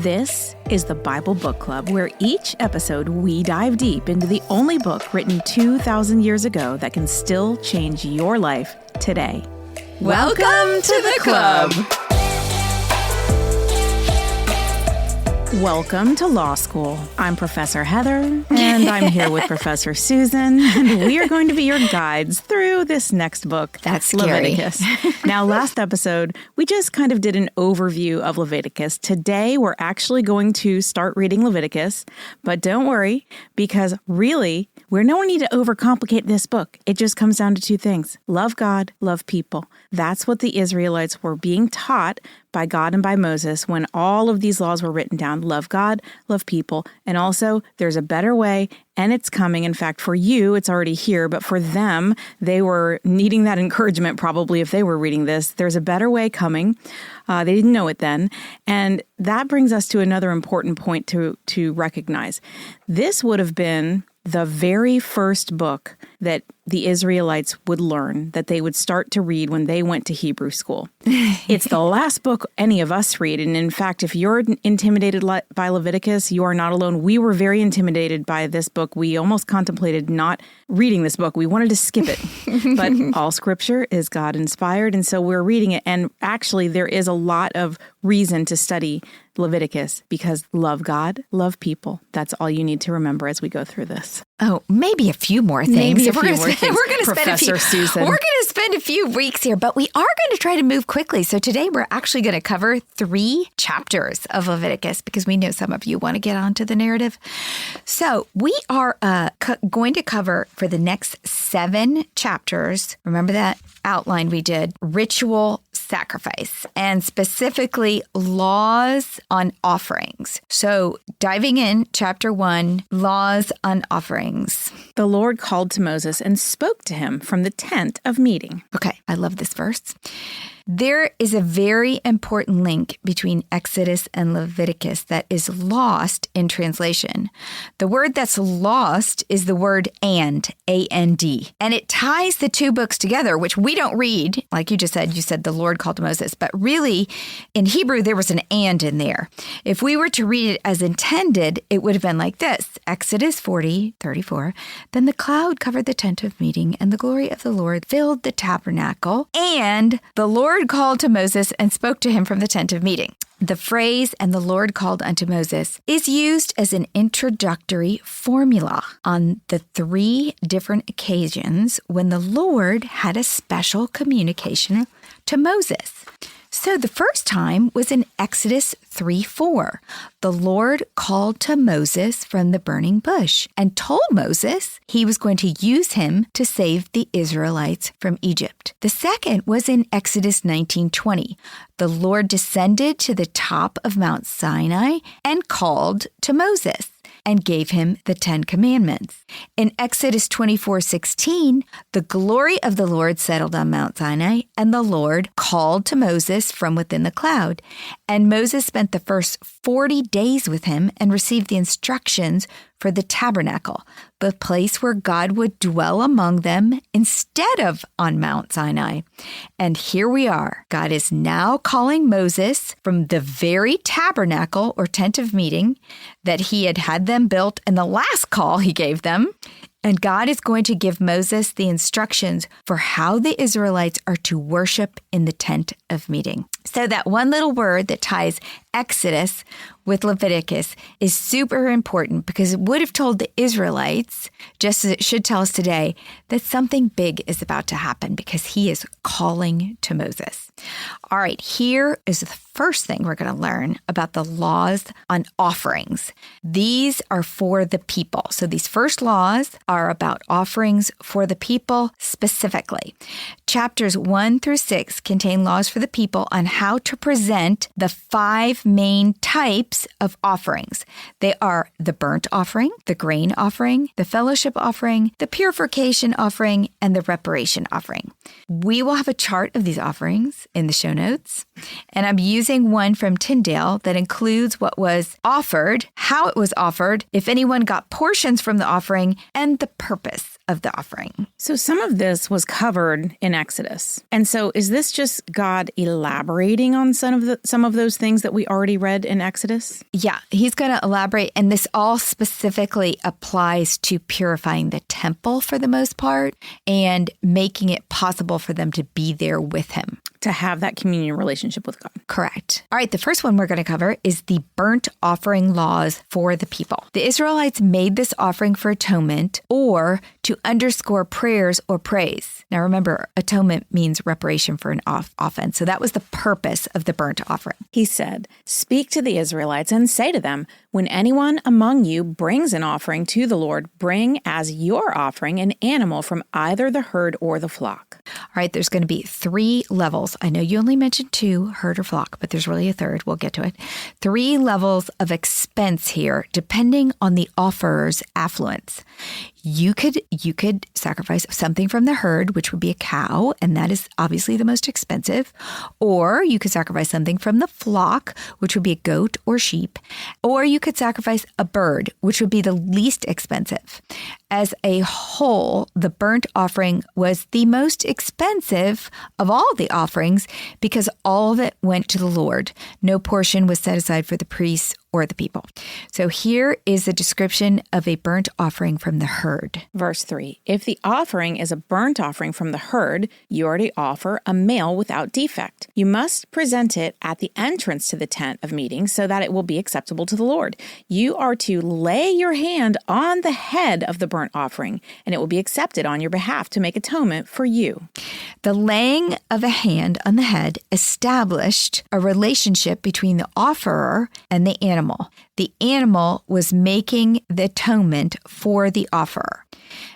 This is the Bible Book Club, where each episode we dive deep into the only book written 2,000 years ago that can still change your life today. Welcome to the club. Welcome to law school. I'm Professor Heather, and I'm here with Professor Susan, and we are going to be your guides through this next book, That's scary. Leviticus. Now, last episode, we just kind of did an overview of Leviticus. Today, we're actually going to start reading Leviticus, but don't worry, because really, we don't need to overcomplicate this book. It just comes down to two things: love God, love people. That's what the Israelites were being taught by God and by Moses when all of these laws were written down. Love God, love people, and also there's a better way, and it's coming. In fact, for you, it's already here, but for them, they were needing that encouragement probably if they were reading this. There's a better way coming. They didn't know it then. And that brings us to another important point to recognize. This would have been the very first book that the Israelites would learn, that they would start to read when they went to Hebrew school. It's the last book any of us read. And in fact, if you're intimidated by Leviticus, you are not alone. We were very intimidated by this book. We almost contemplated not reading this book. We wanted to skip it. But all scripture is God inspired. And so we're reading it. And actually, there is a lot of reason to study Leviticus because love God, love people. That's all you need to remember as we go through this. Oh, maybe a few more things. Maybe We're going to spend a few weeks here, but we are going to try to move quickly. So today we're actually going to cover 3 chapters of Leviticus because we know some of you want to get onto the narrative. So we are going to cover for the next 7 chapters. Remember that outline we did? Ritual sacrifice, and specifically laws on offerings. So diving in, chapter 1, laws on offerings. The Lord called to Moses and spoke to him from the tent of meeting. Okay, I love this verse. There is a very important link between Exodus and Leviticus that is lost in translation. The word that's lost is the word and, A-N-D. And it ties the 2 books together, which we don't read. Like you said the Lord called to Moses. But really, in Hebrew, there was an and in there. If we were to read it as intended, it would have been like this. Exodus 40:34. Then the cloud covered the tent of meeting, and the glory of the Lord filled the tabernacle. And the Lord called to Moses and spoke to him from the tent of meeting. The phrase, "and the Lord called unto Moses," is used as an introductory formula on the 3 different occasions when the Lord had a special communication to Moses. So the first time was in Exodus 3:4. The Lord called to Moses from the burning bush and told Moses he was going to use him to save the Israelites from Egypt. The second was in Exodus 19:20. The Lord descended to the top of Mount Sinai and called to Moses and gave him the 10 commandments. In Exodus 24:16, the glory of the Lord settled on Mount Sinai, and the Lord called to Moses from within the cloud. And Moses spent the first 40 days with him and received the instructions for the tabernacle, the place where God would dwell among them instead of on Mount Sinai. And here we are. God is now calling Moses from the very tabernacle or tent of meeting that he had them built in the last call he gave them. And God is going to give Moses the instructions for how the Israelites are to worship in the tent of meeting. So that one little word that ties Exodus with Leviticus is super important because it would have told the Israelites, just as it should tell us today, that something big is about to happen because he is calling to Moses. All right, here is the first thing we're going to learn about the laws on offerings. These are for the people. So these first laws are about offerings for the people specifically. Chapters 1-6 contain laws for the people on how to present the 5 main types of offerings. They are the burnt offering, the grain offering, the fellowship offering, the purification offering, and the reparation offering. We will have a chart of these offerings in the show notes, and I'm using one from Tyndale that includes what was offered, how it was offered, if anyone got portions from the offering, and the purpose of the offering. So some of this was covered in Exodus. And so is this just God elaborating on some of those things that we already read in Exodus? Yeah, he's going to elaborate. And this all specifically applies to purifying the temple for the most part and making it possible for them to be there with him. To have that communion relationship with God. Correct. All right, the first one we're going to cover is the burnt offering laws for the people. The Israelites made this offering for atonement or to underscore prayers or praise. Now remember, atonement means reparation for an offense. So that was the purpose of the burnt offering. He said, "Speak to the Israelites and say to them, when anyone among you brings an offering to the Lord, bring as your offering an animal from either the herd or the flock." All right, there's going to be 3 levels. I know you only mentioned 2, herd or flock, but there's really a third. We'll get to it. 3 levels of expense here, depending on the offerer's affluence. You could sacrifice something from the herd, which would be a cow, and that is obviously the most expensive. Or you could sacrifice something from the flock, which would be a goat or sheep. Or you could sacrifice a bird, which would be the least expensive. As a whole, the burnt offering was the most expensive of all the offerings because all of it went to the Lord. No portion was set aside for the priests or the people. So here is a description of a burnt offering from the herd. Verse 3, if the offering is a burnt offering from the herd, you are to offer a male without defect. You must present it at the entrance to the tent of meeting so that it will be acceptable to the Lord. You are to lay your hand on the head of the burnt offering, and it will be accepted on your behalf to make atonement for you. The laying of a hand on the head established a relationship between the offerer and the animal. The animal was making the atonement for the offerer.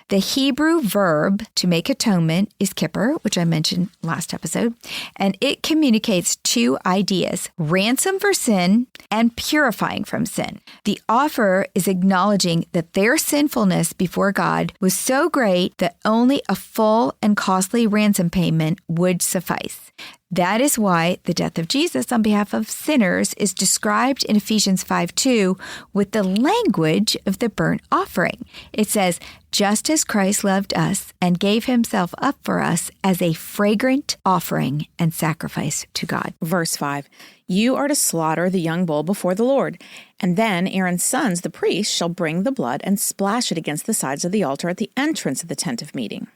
The Hebrew verb to make atonement is kippur, which I mentioned last episode, and it communicates 2 ideas, ransom for sin and purifying from sin. The offerer is acknowledging that their sinfulness before God was so great that only a full and costly ransom payment would suffice. That is why the death of Jesus on behalf of sinners is described in Ephesians 5:2 with the language of the burnt offering. It says, just as Christ loved us and gave himself up for us as a fragrant offering and sacrifice to God. Verse 5, you are to slaughter the young bull before the Lord, and then Aaron's sons, the priests, shall bring the blood and splash it against the sides of the altar at the entrance of the tent of meeting.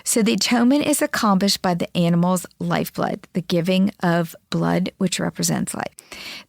So the atonement is accomplished by the animal's lifeblood, the giving of blood, which represents life.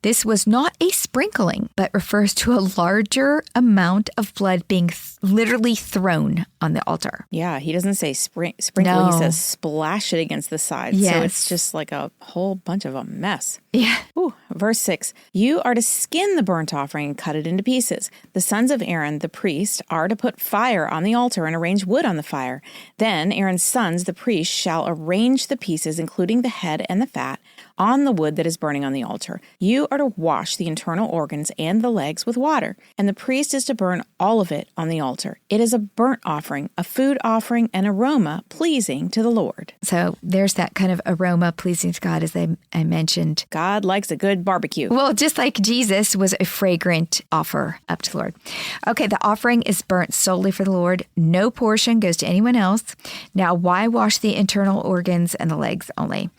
This was not a sprinkling, but refers to a larger amount of blood being literally thrown on the altar. Yeah, he doesn't say sprinkle, No. He says splash it against the sides. Yes. So it's just like a whole bunch of a mess. Yeah. Ooh. Verse 6, you are to skin the burnt offering and cut it into pieces. The sons of Aaron, the priest, are to put fire on the altar and arrange wood on the fire. Then Aaron's sons, the priest, shall arrange the pieces, including the head and the fat, on the wood that is burning on the altar. You are to wash the internal organs and the legs with water, and the priest is to burn all of it on the altar. It is a burnt offering, a food offering, an aroma pleasing to the Lord. So there's that kind of aroma pleasing to God, as I mentioned. God likes a good barbecue. Well, just like Jesus was a fragrant offer up to the Lord. Okay, the offering is burnt solely for the Lord. No portion goes to anyone else. Now, why wash the internal organs and the legs only?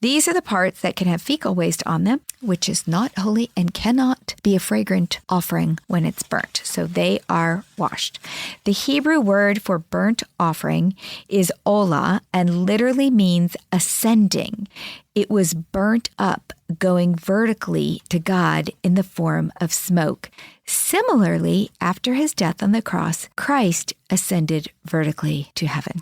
These are the parts that can have fecal waste on them, which is not holy and cannot be a fragrant offering when it's burnt. So they are washed. The Hebrew word for burnt offering is olah and literally means ascending. It was burnt up, going vertically to God in the form of smoke. Similarly, after his death on the cross, Christ ascended vertically to heaven.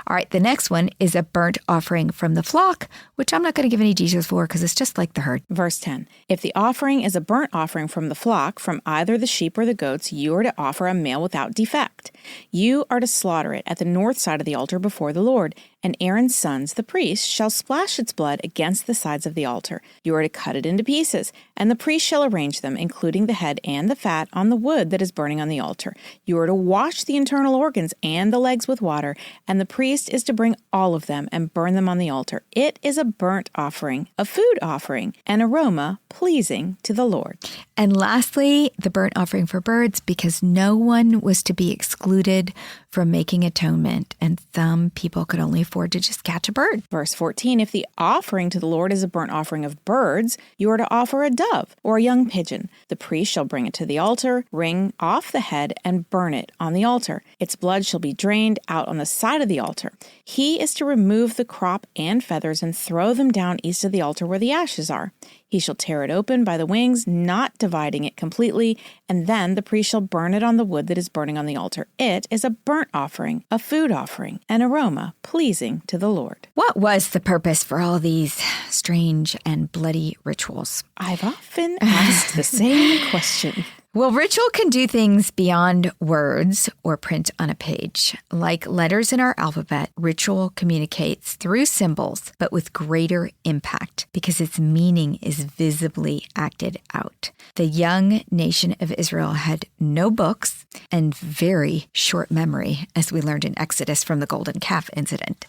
All right, the next one is a burnt offering from the flock, which I'm not going to give any details for because it's just like the herd. Verse 10, if the offering is a burnt offering from the flock, from either the sheep or the goats, you are to offer a male without defect. You are to slaughter it at the north side of the altar before the Lord, and Aaron's sons, the priests, shall splash its blood against the sides of the altar. You are to cut it into pieces, and the priest shall arrange them, including the head and the fat, on the wood that is burning on the altar. You are to wash the internal organs and the legs with water, and the priest is to bring all of them and burn them on the altar. It is a burnt offering, a food offering, an aroma pleasing to the Lord. And lastly, the burnt offering for birds, because no one was to be excluded from making atonement, and some people could only afford to just catch a bird. Verse 14, if the offering to the Lord is a burnt offering of birds, you are to offer a dove or a young pigeon. The priest shall bring it to the altar, wring off the head, and burn it on the altar. Its blood shall be drained out on the side of the altar. He is to remove the crop and feathers and throw them down east of the altar where the ashes are. He shall tear it open by the wings, not dividing it completely, and then the priest shall burn it on the wood that is burning on the altar. It is a burnt offering, a food offering, an aroma pleasing to the Lord. What was the purpose for all these strange and bloody rituals? I've often asked the same question. Well, ritual can do things beyond words or print on a page. Like letters in our alphabet, ritual communicates through symbols, but with greater impact because its meaning is visibly acted out. The young nation of Israel had no books and very short memory, as we learned in Exodus from the golden calf incident.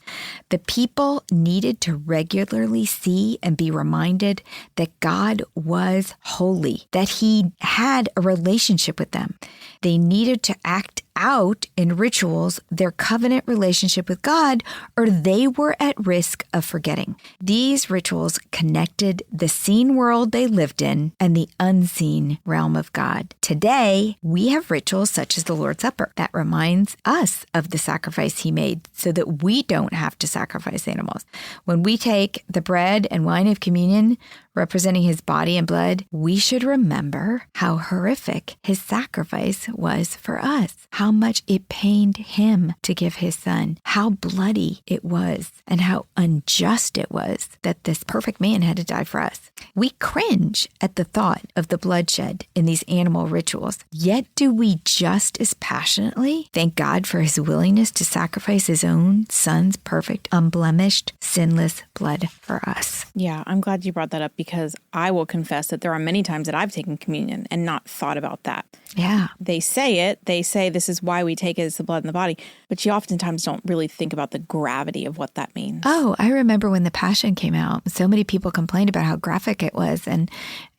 The people needed to regularly see and be reminded that God was holy, that he had a relationship with them. They needed to act out in rituals their covenant relationship with God, or they were at risk of forgetting. These rituals connected the seen world they lived in and the unseen realm of God. Today, we have rituals such as the Lord's Supper that reminds us of the sacrifice he made so that we don't have to sacrifice animals. When we take the bread and wine of communion, representing his body and blood, we should remember how horrific his sacrifice was for us, how much it pained him to give his son, how bloody it was, and how unjust it was that this perfect man had to die for us. We cringe at the thought of the bloodshed in these animal rituals, yet do we just as passionately thank God for his willingness to sacrifice his own son's perfect, unblemished, sinless blood for us. Yeah, I'm glad you brought that up because I will confess that there are many times that I've taken communion and not thought about that. Yeah. They say this is why we take it as the blood in the body, but you oftentimes don't really think about the gravity of what that means. Oh, I remember when The Passion came out, so many people complained about how graphic it was. And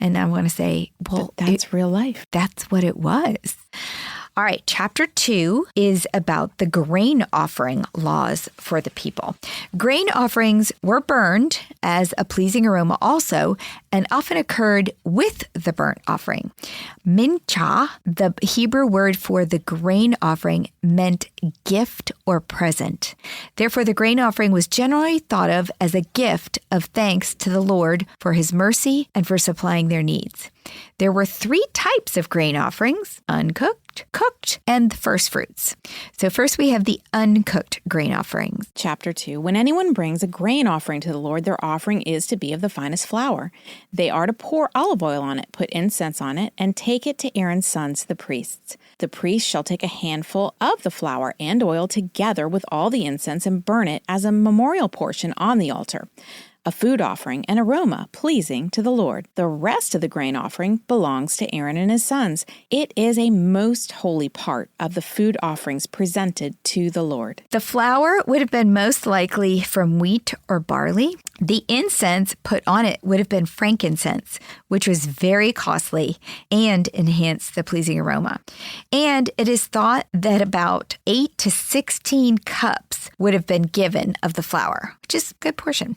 I want to say, well, that's real life. That's what it was. All right, chapter 2 is about the grain offering laws for the people. Grain offerings were burned as a pleasing aroma also, and often occurred with the burnt offering. Mincha, the Hebrew word for the grain offering, meant gift or present. Therefore, the grain offering was generally thought of as a gift of thanks to the Lord for his mercy and for supplying their needs. There were 3 types of grain offerings: uncooked, cooked, and the first fruits. So first we have the uncooked grain offerings. Chapter 2. When anyone brings a grain offering to the Lord, their offering is to be of the finest flour. They are to pour olive oil on it, put incense on it, and take it to Aaron's sons, the priests. The priest shall take a handful of the flour and oil together with all the incense and burn it as a memorial portion on the altar, a food offering, an aroma pleasing to the Lord. The rest of the grain offering belongs to Aaron and his sons. It is a most holy part of the food offerings presented to the Lord. The flour would have been most likely from wheat or barley. The incense put on it would have been frankincense, which was very costly and enhanced the pleasing aroma. And it is thought that about 8 to 16 cups would have been given of the flour, which is a good portion.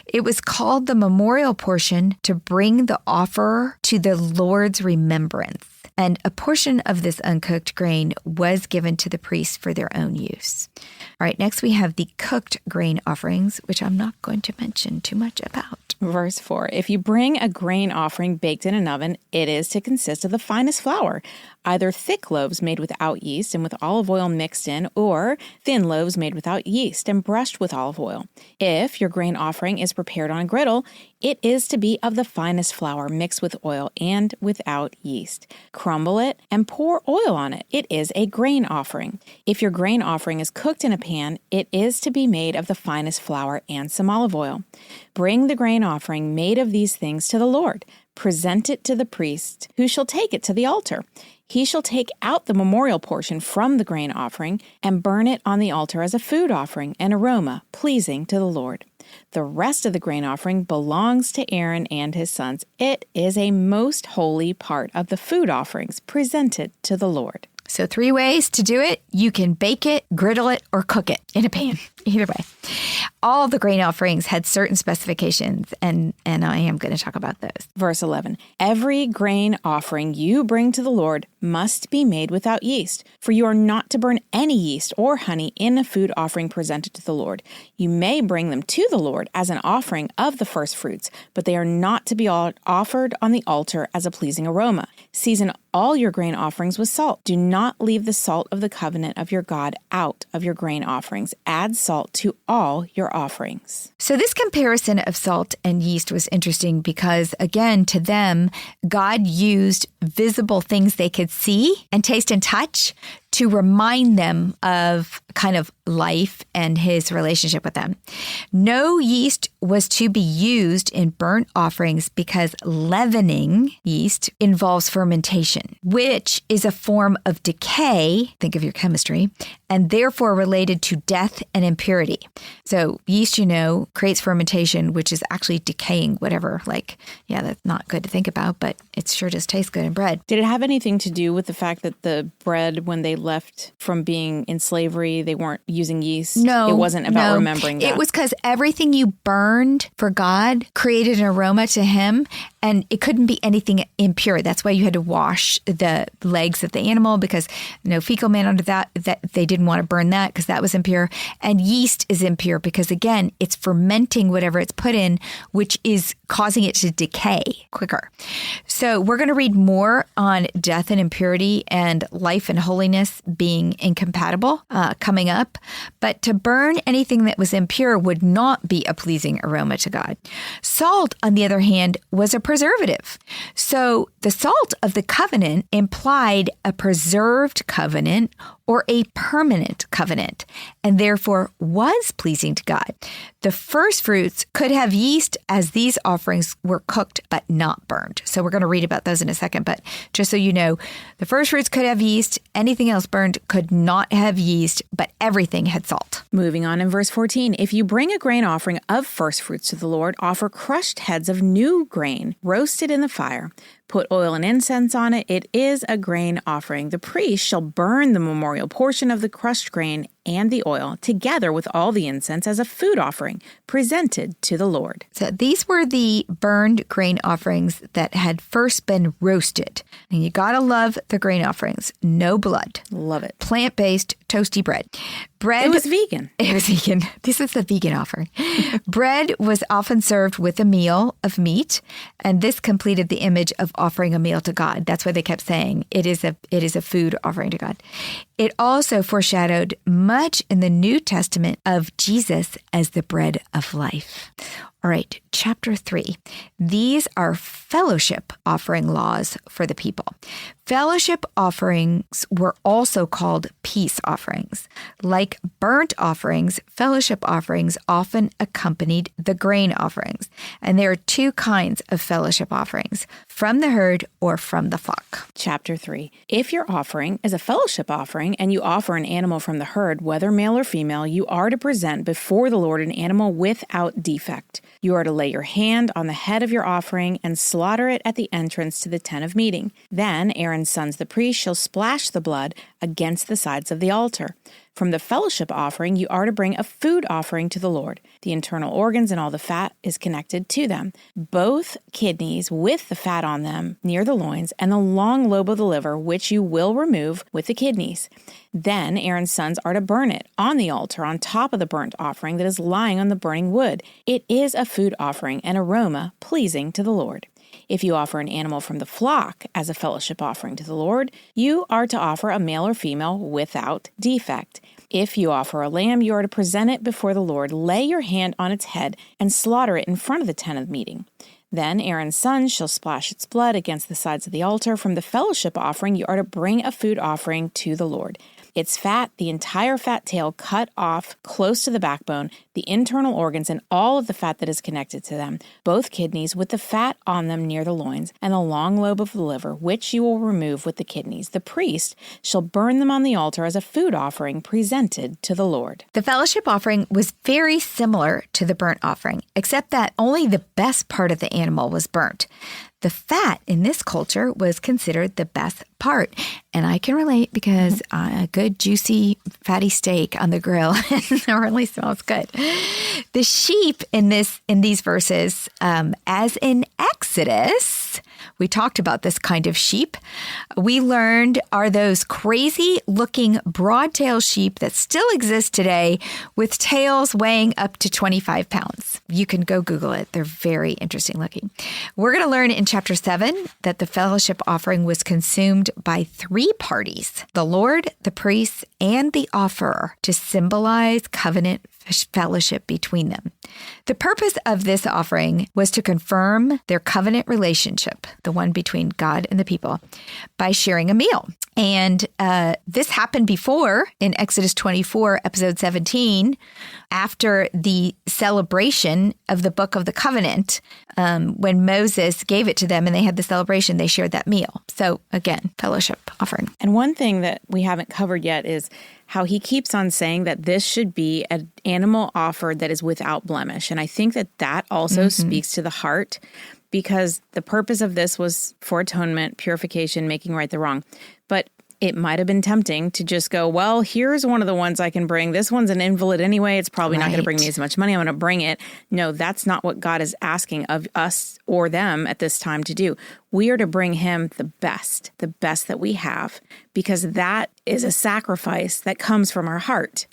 It was called the memorial portion to bring the offerer to the Lord's remembrance. And a portion of this uncooked grain was given to the priests for their own use. All right, next we have the cooked grain offerings, which I'm not going to mention too much about. Verse 4, if you bring a grain offering baked in an oven, it is to consist of the finest flour, either thick loaves made without yeast and with olive oil mixed in, or thin loaves made without yeast and brushed with olive oil. If your grain offering is prepared on a griddle, it is to be of the finest flour mixed with oil and without yeast. Crumble it and pour oil on it. It is a grain offering. If your grain offering is cooked in a pan, it is to be made of the finest flour and some olive oil. Bring the grain offering made of these things to the Lord. Present it to the priest, who shall take it to the altar. He shall take out the memorial portion from the grain offering and burn it on the altar as a food offering, an aroma pleasing to the Lord. The rest of the grain offering belongs to Aaron and his sons. It is a most holy part of the food offerings presented to the Lord. So 3 ways to do it. You can bake it, griddle it, or cook it in a pan. Either way. All the grain offerings had certain specifications, and I am going to talk about those. Verse 11, every grain offering you bring to the Lord must be made without yeast, for you are not to burn any yeast or honey in a food offering presented to the Lord. You may bring them to the Lord as an offering of the first fruits, but they are not to be offered on the altar as a pleasing aroma. Season all your grain offerings with salt. Do not leave the salt of the covenant of your God out of your grain offerings. Add salt to all your offerings. So this comparison of salt and yeast was interesting because, again, to them, God used visible things they could see and taste and touch to remind them of kind of life and his relationship with them. No yeast was to be used in burnt offerings because leavening yeast involves fermentation, which is a form of decay, think of your chemistry, and therefore related to death and impurity. So yeast, creates fermentation, which is actually decaying whatever. That's not good to think about, but it sure does taste good in bread. Did it have anything to do with the fact that the bread, when they left from being in slavery, they weren't using yeast? No. It wasn't about remembering that. It was because everything you burned for God created an aroma to him, and it couldn't be anything impure. That's why you had to wash the legs of the animal, because fecal matter under that they didn't want to burn that because that was impure. And yeast is impure because, again, it's fermenting whatever it's put in, which is causing it to decay quicker. So we're going to read more on death and impurity and life and holiness being incompatible coming up. But to burn anything that was impure would not be a pleasing aroma to God. Salt, on the other hand, was a preservative. So the salt of the covenant implied a preserved covenant or a permanent covenant, and therefore was pleasing to God. The first fruits could have yeast, as these offerings were cooked but not burned. So we're going to read about those in a second, but just so you know, the first fruits could have yeast, anything else burned could not have yeast, but everything had salt. Moving on in verse 14, if you bring a grain offering of first fruits to the Lord, offer crushed heads of new grain, roasted in the fire. Put oil and incense on it. It is a grain offering. The priest shall burn the memorial portion of the crushed grain and the oil together with all the incense as a food offering presented to the Lord. So these were the burned grain offerings that had first been roasted. And you gotta love the grain offerings. No blood. Love it. Plant-based toasty bread. Bread. It was vegan. It was vegan. This is the vegan offering. Bread was often served with a meal of meat, and this completed the image of offering a meal to God. That's why they kept saying it is a food offering to God. It also foreshadowed much in the New Testament of Jesus as the bread of life. All right, chapter 3. These are fellowship offering laws for the people. Fellowship offerings were also called peace offerings. Like burnt offerings, fellowship offerings often accompanied the grain offerings. And there are 2 kinds of fellowship offerings, from the herd or from the flock. Chapter 3. If your offering is a fellowship offering and you offer an animal from the herd, whether male or female, you are to present before the Lord an animal without defect. You are to lay your hand on the head of your offering and slaughter it at the entrance to the tent of meeting. Then Aaron's sons, the priests, shall splash the blood against the sides of the altar. From the fellowship offering, you are to bring a food offering to the Lord. The internal organs and all the fat is connected to them. Both kidneys with the fat on them near the loins and the long lobe of the liver, which you will remove with the kidneys. Then Aaron's sons are to burn it on the altar on top of the burnt offering that is lying on the burning wood. It is a food offering, an aroma pleasing to the Lord. If you offer an animal from the flock as a fellowship offering to the Lord, you are to offer a male or female without defect. If you offer a lamb, you are to present it before the Lord, lay your hand on its head, and slaughter it in front of the tent of meeting. Then Aaron's sons shall splash its blood against the sides of the altar. From the fellowship offering, you are to bring a food offering to the Lord. Its fat, the entire fat tail cut off close to the backbone, the internal organs, and all of the fat that is connected to them, both kidneys with the fat on them near the loins, and the long lobe of the liver, which you will remove with the kidneys. The priest shall burn them on the altar as a food offering presented to the Lord. The fellowship offering was very similar to the burnt offering, except that only the best part of the animal was burnt. The The fat in this culture was considered the best part. And I can relate because a good, juicy, fatty steak on the grill really smells good. The sheep in these verses, as in Exodus, we talked about this kind of sheep. We learned are those crazy-looking broad-tailed sheep that still exist today with tails weighing up to 25 pounds. You can go Google it. They're very interesting looking. We're going to learn in chapter 7 that the fellowship offering was consumed by 3 parties, the Lord, the priests, and the offerer, to symbolize covenant fellowship between them. The purpose of this offering was to confirm their covenant relationship, the one between God and the people, by sharing a meal. And this happened before in Exodus 24, episode 17, after the celebration of the Book of the Covenant. When Moses gave it to them and they had the celebration, they shared that meal. So again, fellowship offering. And one thing that we haven't covered yet is how he keeps on saying that this should be an animal offered that is without blemish. And I think that also speaks to the heart, because the purpose of this was for atonement, purification, making right the wrong. But it might have been tempting to just go, well, here's one of the ones I can bring. This one's an invalid anyway. It's probably not going to bring me as much money. I'm going to bring it. No, that's not what God is asking of us or them at this time to do. We are to bring him the best that we have, because that is a sacrifice that comes from our heart.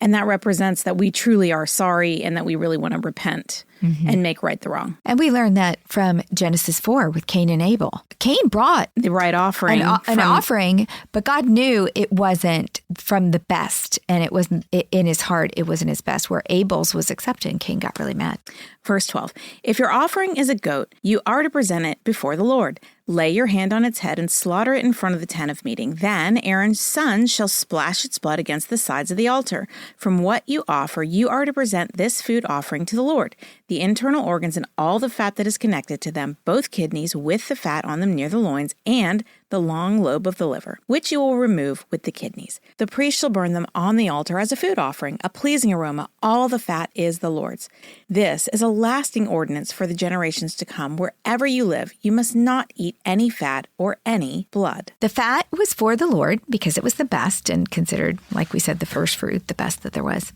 And that represents that we truly are sorry and that we really want to repent and make right the wrong. And we learned that from Genesis 4 with Cain and Abel. Cain brought the right offering. An offering, but God knew it wasn't from the best. And it wasn't in his heart, it wasn't his best, where Abel's was accepted and Cain got really mad. Verse 12, if your offering is a goat, you are to present it before the Lord. Lay your hand on its head and slaughter it in front of the tent of meeting. Then Aaron's son shall splash its blood against the sides of the altar. From what you offer, you are to present this food offering to the Lord. The internal organs and all the fat that is connected to them, both kidneys with the fat on them near the loins, and the long lobe of the liver, which you will remove with the kidneys. The priest shall burn them on the altar as a food offering, a pleasing aroma. All the fat is the Lord's. This is a lasting ordinance for the generations to come. Wherever you live, you must not eat any fat or any blood. The fat was for the Lord because it was the best and considered, like we said, the first fruit, the best that there was.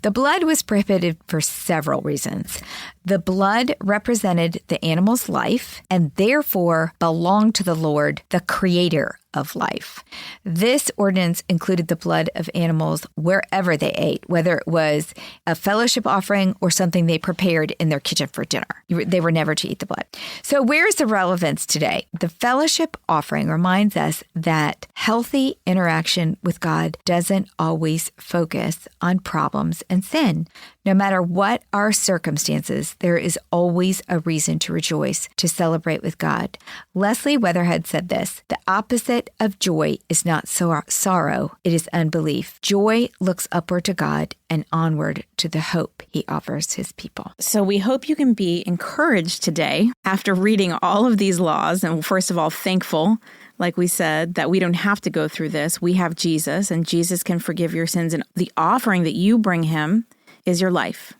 The blood was prohibited for several reasons. The blood represented the animal's life and therefore belonged to the Lord, the creator of life. This ordinance included the blood of animals wherever they ate, whether it was a fellowship offering or something they prepared in their kitchen for dinner. They were never to eat the blood. So where's the relevance today? The fellowship offering reminds us that healthy interaction with God doesn't always focus on problems and sin. No matter what our circumstances, there is always a reason to rejoice, to celebrate with God. Leslie Weatherhead said this, the opposite of joy is not sorrow, it is unbelief. Joy looks upward to God and onward to the hope he offers his people. So we hope you can be encouraged today after reading all of these laws, and first of all, thankful, like we said, that we don't have to go through this. We have Jesus, and Jesus can forgive your sins, and the offering that you bring him is your life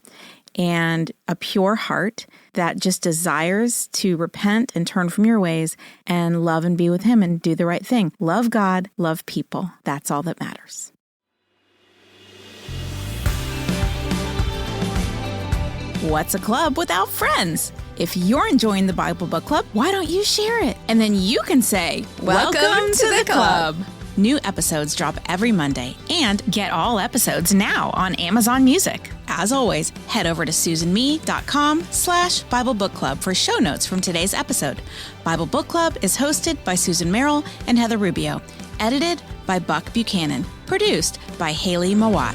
and a pure heart that just desires to repent and turn from your ways and love and be with him and do the right thing. Love God, love people. That's all that matters. What's a club without friends? If you're enjoying the Bible Book Club, why don't you share it? And then you can say, Welcome to the club. New episodes drop every Monday, and get all episodes now on Amazon Music. As always, head over to susanme.com/Bible Book Club for show notes from today's episode. Bible Book Club is hosted by Susan Merrill and Heather Rubio, edited by Buck Buchanan, produced by Hayley Mawat.